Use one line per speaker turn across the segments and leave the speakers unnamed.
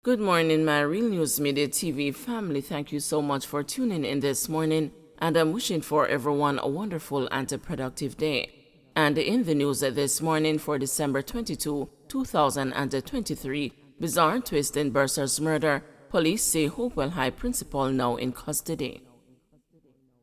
Good morning, my Real News Media TV family. Thank you so much for tuning in this morning, and I'm wishing for everyone a wonderful and a productive day. And in the news this morning for December 22, 2023, bizarre twist in Burs Murder. Police say Hopewell High principal now in custody.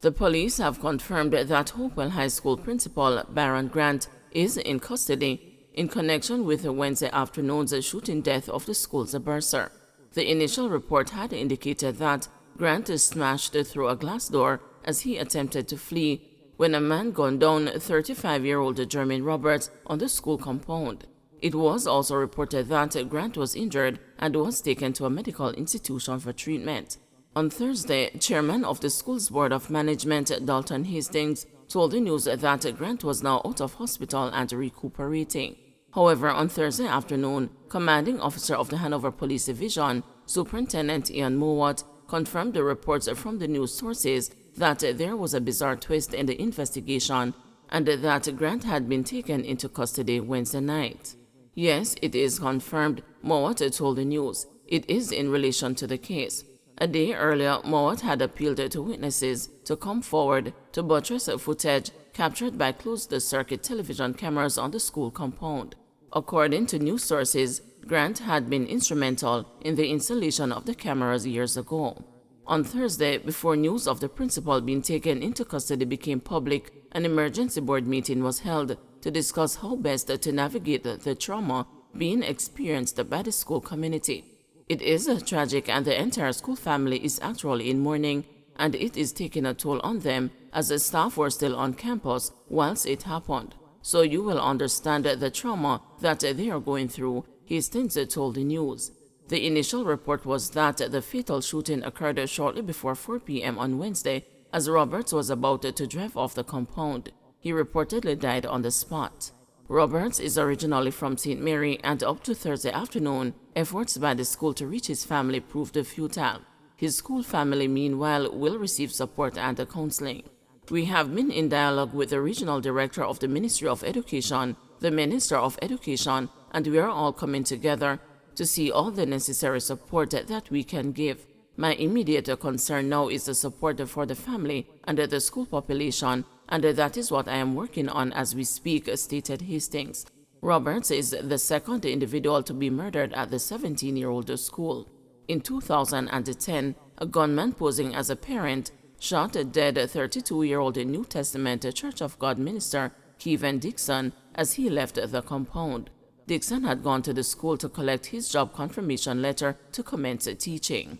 The police have confirmed that Hopewell High School principal Baron Grant is in custody in connection with the Wednesday afternoon's shooting death of the school's bursar. The initial report had indicated that Grant smashed through a glass door as he attempted to flee when a man gunned down 35-year-old Jermaine Roberts on the school compound. It was also reported that Grant was injured and was taken to a medical institution for treatment. On Thursday, chairman of the school's board of management, Dalton Hastings, told the news that Grant was now out of hospital and recuperating. However, on Thursday afternoon, commanding officer of the Hanover Police Division, Superintendent Ian Mowat, confirmed the reports from the news sources that there was a bizarre twist in the investigation and that Grant had been taken into custody Wednesday night. Yes, it is confirmed, Mowat told the news. It is in relation to the case. A day earlier, Mowat had appealed to witnesses to come forward to buttress footage captured by closed-circuit television cameras on the school compound. According to news sources, Grant had been instrumental in the installation of the cameras years ago. On Thursday, before news of the principal being taken into custody became public, an emergency board meeting was held to discuss how best to navigate the trauma being experienced by the school community. It is tragic, and the entire school family is actually in mourning, and it is taking a toll on them as the staff were still on campus whilst it happened. So you will understand the trauma that they are going through, Hastings told the news. The initial report was that the fatal shooting occurred shortly before 4 p.m. on Wednesday as Roberts was about to drive off the compound. He reportedly died on the spot. Roberts is originally from St. Mary, and up to Thursday afternoon, efforts by the school to reach his family proved futile. His school family, meanwhile, will receive support and counseling. We have been in dialogue with the regional director of the Ministry of Education, the Minister of Education, and we are all coming together to see all the necessary support that we can give. My immediate concern now is the support for the family and the school population, and that is what I am working on as we speak, stated Hastings. Roberts is the second individual to be murdered at the 17-year-old school. In 2010, a gunman posing as a parent shot dead 32-year-old New Testament Church of God minister Kevin Dixon as he left the compound. Dixon had gone to the school to collect his job confirmation letter to commence teaching.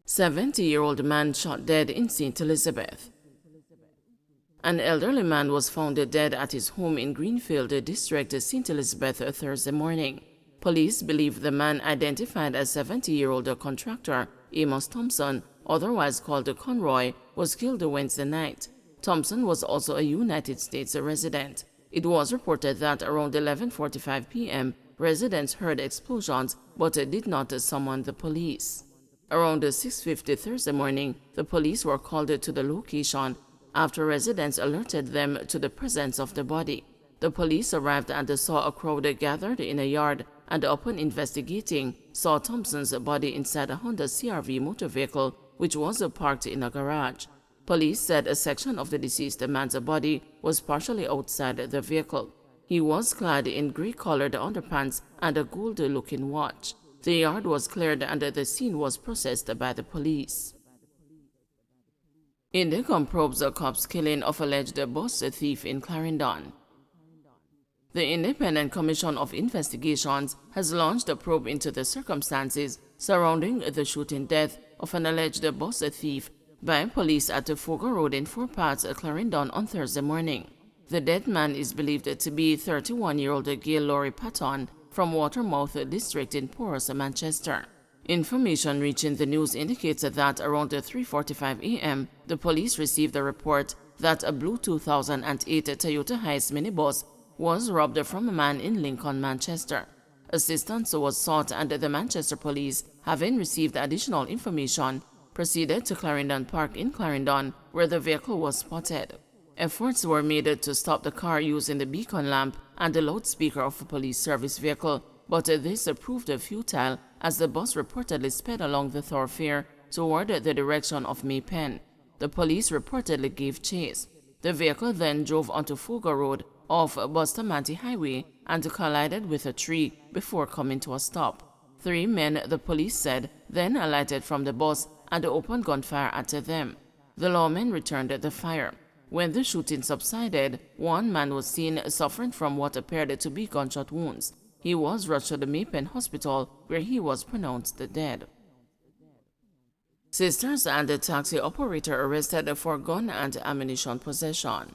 70-year-old man shot dead in St. Elizabeth. An elderly man was found dead at his home in Greenfield District, St. Elizabeth, Thursday morning. Police believe the man, identified as 70-year-old contractor Amos Thompson, otherwise called Conroy, was killed Wednesday night. Thompson was also a United States resident. It was reported that around 11:45 p.m., residents heard explosions but did not summon the police. Around 6:50 Thursday morning, the police were called to the location after residents alerted them to the presence of the body. The police arrived and saw a crowd gathered in a yard, and upon investigating, saw Thompson's body inside a Honda CR-V motor vehicle, which was parked in a garage. Police said a section of the deceased man's body was partially outside the vehicle. He was clad in gray-colored underpants and a gold-looking watch. The yard was cleared and the scene was processed by the police. Indon Probes cops killing of alleged bus thief in Clarendon. The Independent Commission of Investigations has launched a probe into the circumstances surrounding the shooting death of an alleged bus thief by police at the Fogo Road in Four Parts, Clarendon on Thursday morning. The dead man is believed to be 31-year-old Gail Laurie Patton from Watermouth District in Porus, Manchester. Information reaching the news indicates that around 3:45 a.m., the police received a report that a blue 2008 Toyota Hiace minibus was robbed from a man in Lincoln, Manchester. Assistance was sought, and the Manchester police, having received additional information, proceeded to Clarendon Park in Clarendon, where the vehicle was spotted. Efforts were made to stop the car using the beacon lamp and the loudspeaker of a police service vehicle, but this proved futile as the bus reportedly sped along the thoroughfare toward the direction of Maypen. The police reportedly gave chase. The vehicle then drove onto Fogo Road off Bustamante Highway and collided with a tree before coming to a stop. 3 men, the police said, then alighted from the bus and opened gunfire at them. The lawmen returned the fire. When the shooting subsided, one man was seen suffering from what appeared to be gunshot wounds. He was rushed to the Maypen Hospital, where he was pronounced dead. Sisters and a taxi operator arrested for gun and ammunition possession.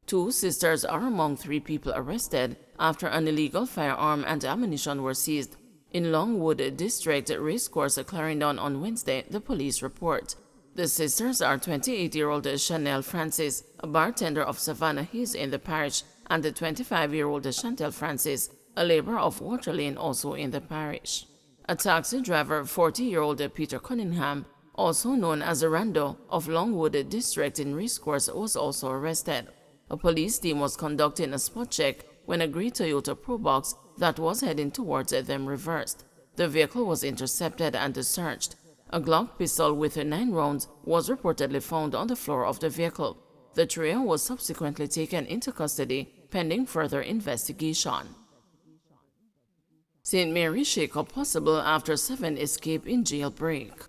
2 sisters are among 3 people arrested after an illegal firearm and ammunition were seized in Longwood District Racecourse, Clarendon on Wednesday, the police report. The sisters are 28-year-old Chanel Francis, a bartender of Savannah Hills in the parish, and the 25-year-old Chantel Francis, a laborer of Water Lane, also in the parish. A taxi driver, 40-year-old Peter Cunningham, also known as Rando, of Longwood District in Racecourse, was also arrested. A police team was conducting a spot check when a gray Toyota Probox that was heading towards them reversed. The vehicle was intercepted and searched. A Glock pistol with 9 rounds was reportedly found on the floor of the vehicle. The trio was subsequently taken into custody pending further investigation. St. Mary shake-up possible after 7 escape in jailbreak.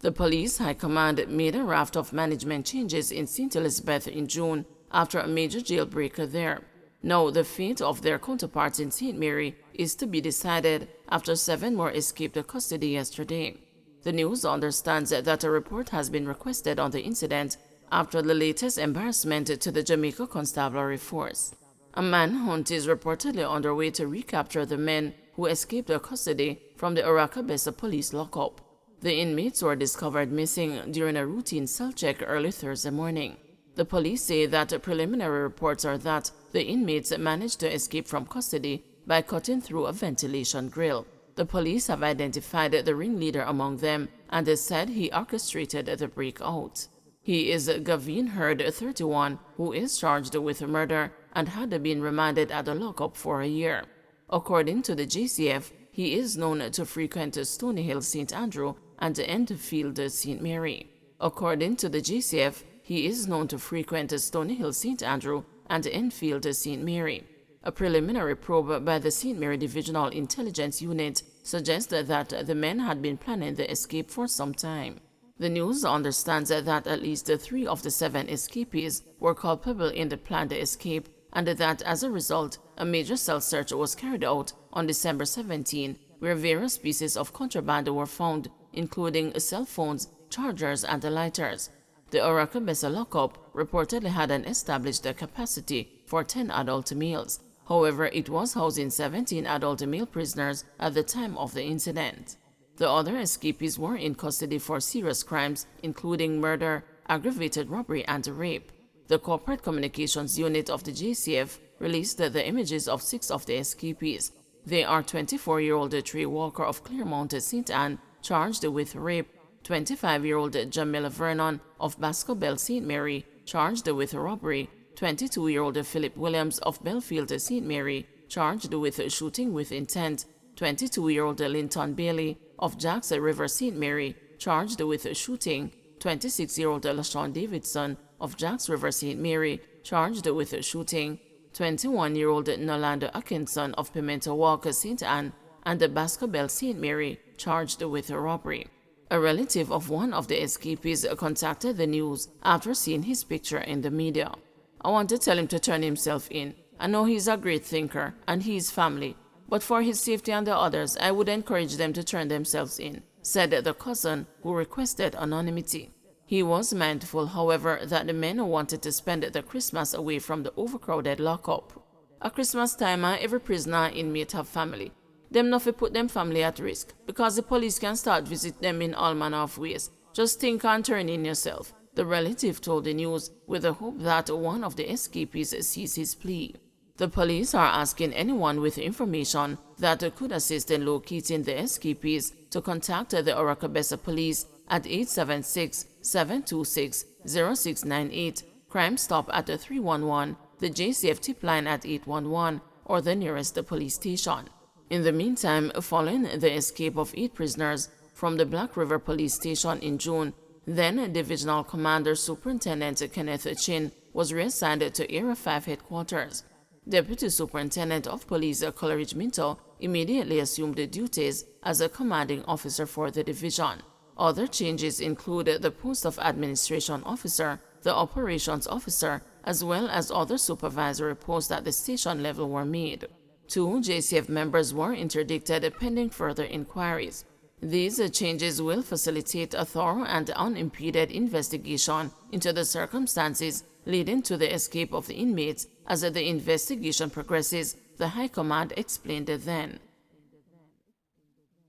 The police high command made a raft of management changes in St. Elizabeth in June after a major jailbreak there. Now, the fate of their counterparts in St. Mary is to be decided after 7 more escaped custody yesterday. The news understands that a report has been requested on the incident after the latest embarrassment to the Jamaica Constabulary Force. A manhunt is reportedly underway to recapture the men who escaped custody from the Oracabessa police lockup. The inmates were discovered missing during a routine cell check early Thursday morning. The police say that preliminary reports are that the inmates managed to escape from custody by cutting through a ventilation grill. The police have identified the ringleader among them and they said he orchestrated the breakout. He is Gavin Hurd, 31, who is charged with murder and had been remanded at the lockup for a year. According to the JCF, he is known to frequent Stony Hill St. Andrew and Enfield St. Mary. According to the JCF, he is known to frequent Stony Hill St. Andrew and Enfield St. Mary. A preliminary probe by the St. Mary Divisional Intelligence Unit suggested that the men had been planning the escape for some time. The news understands that at least 3 of the 7 escapees were culpable in the planned escape and that as a result, a major cell search was carried out on December 17, where various pieces of contraband were found, including cell phones, chargers, and lighters. The Oracabessa lockup reportedly had an established capacity for 10 adult males. However, it was housing 17 adult male prisoners at the time of the incident. The other escapees were in custody for serious crimes, including murder, aggravated robbery, and rape. The Corporate Communications Unit of the JCF released the images of 6 of the escapees. They are 24-year-old Trey Walker of Claremont, St. Anne, charged with rape, 25-year-old Jamila Vernon of Bascobel, St. Mary, charged with robbery, 22-year-old Philip Williams of Belfield, St. Mary, charged with shooting with intent, 22-year-old Linton Bailey of Jacks River, St. Mary, charged with shooting, 26-year-old LaShawn Davidson of Jacks River, St. Mary, charged with shooting, 21-year-old Nolando Atkinson of Pimento Walk, St. Anne, and Bascobel, St. Mary, charged with robbery. A relative of one of the escapees contacted the news after seeing his picture in the media. "I want to tell him to turn himself in. I know he's a great thinker and he's family, but for his safety and the others, I would encourage them to turn themselves in," said the cousin who requested anonymity. He was mindful, however, that the men wanted to spend the Christmas away from the overcrowded lockup. "At Christmas time, every prisoner inmate have family. Them not fi put them family at risk, because the police can start visit them in all manner of ways. Just think and turn in yourself," the relative told the news, with the hope that one of the escapees sees his plea. The police are asking anyone with information that could assist in locating the escapees to contact the Oracabessa police at 876-726-0698, Crime Stop at 311, the JCF tip line at 811, or the nearest police station. In the meantime, following the escape of 8 prisoners from the Black River Police Station in June, then Divisional Commander Superintendent Kenneth Chin was reassigned to Area 5 headquarters. Deputy Superintendent of Police Coleridge Minto immediately assumed the duties as a commanding officer for the division. Other changes include the post of administration officer, the operations officer, as well as other supervisory posts at the station level were made. 2 JCF members were interdicted pending further inquiries. These changes will facilitate a thorough and unimpeded investigation into the circumstances leading to the escape of the inmates as the investigation progresses, the High Command explained then.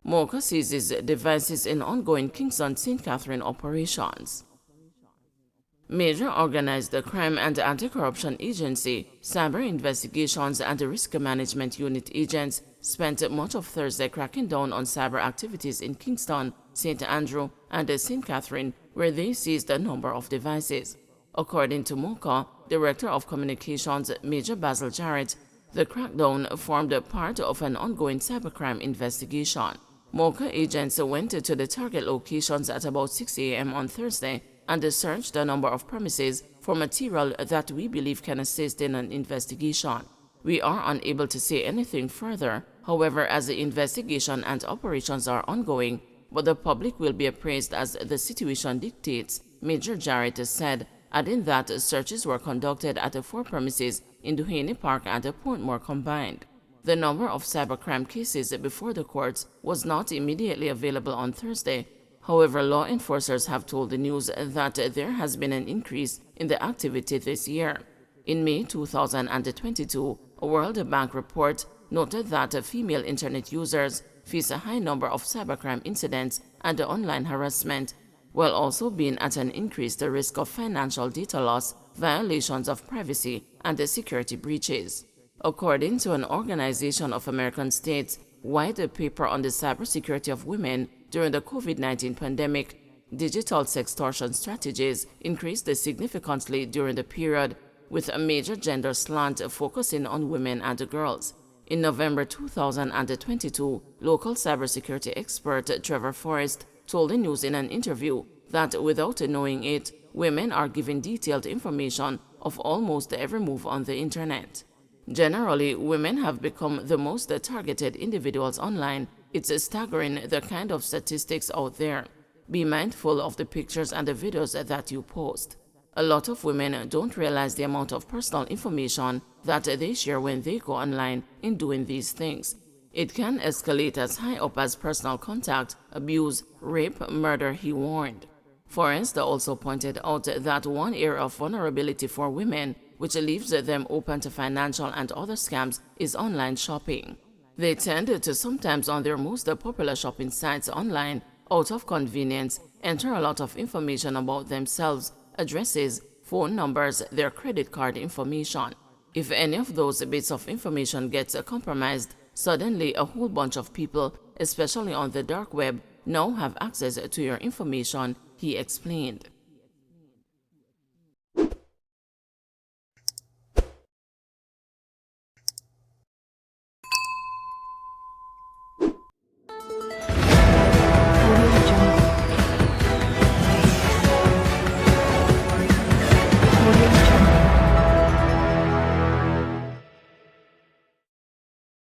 MOCA seizes devices in ongoing Kingston-St. Catherine operations. Major Organized Crime and Anti-Corruption Agency, Cyber Investigations and Risk Management Unit agents spent much of Thursday cracking down on cyber activities in Kingston, St. Andrew, and St. Catherine, where they seized a number of devices. According to MOCA, Director of Communications Major Basil Jarrett, the crackdown formed a part of an ongoing cybercrime investigation. MOCA agents went to the target locations at about 6 a.m. on Thursday and searched a number of premises for material that we believe can assist in an investigation. We are unable to say anything further, however, as the investigation and operations are ongoing, but the public will be appraised as the situation dictates, Major Jarrett said, adding that searches were conducted at 4 premises in Duhaney Park and Portmore combined. The number of cybercrime cases before the courts was not immediately available on Thursday. However, law enforcers have told the news that there has been an increase in the activity this year. In May 2022, a World Bank report noted that female internet users face a high number of cybercrime incidents and online harassment, while also being at an increased risk of financial data loss, violations of privacy, and security breaches. According to an Organization of American States white paper on the cybersecurity of women during the COVID-19 pandemic, digital sextortion strategies increased significantly during the period, with a major gender slant focusing on women and girls. In November 2022, local cybersecurity expert Trevor Forrest told the news in an interview that without knowing it, women are given detailed information of almost every move on the internet. Generally, women have become the most targeted individuals online. It's staggering the kind of statistics out there. Be mindful of the pictures and the videos that you post. A lot of women don't realize the amount of personal information that they share when they go online in doing these things. It can escalate as high up as personal contact, abuse, rape, murder, he warned. Forrest also pointed out that one area of vulnerability for women, which leaves them open to financial and other scams, is online shopping. They tend to sometimes on their most popular shopping sites online, out of convenience, enter a lot of information about themselves, addresses, phone numbers, their credit card information. If any of those bits of information gets compromised, suddenly a whole bunch of people, especially on the dark web, now have access to your information, he explained.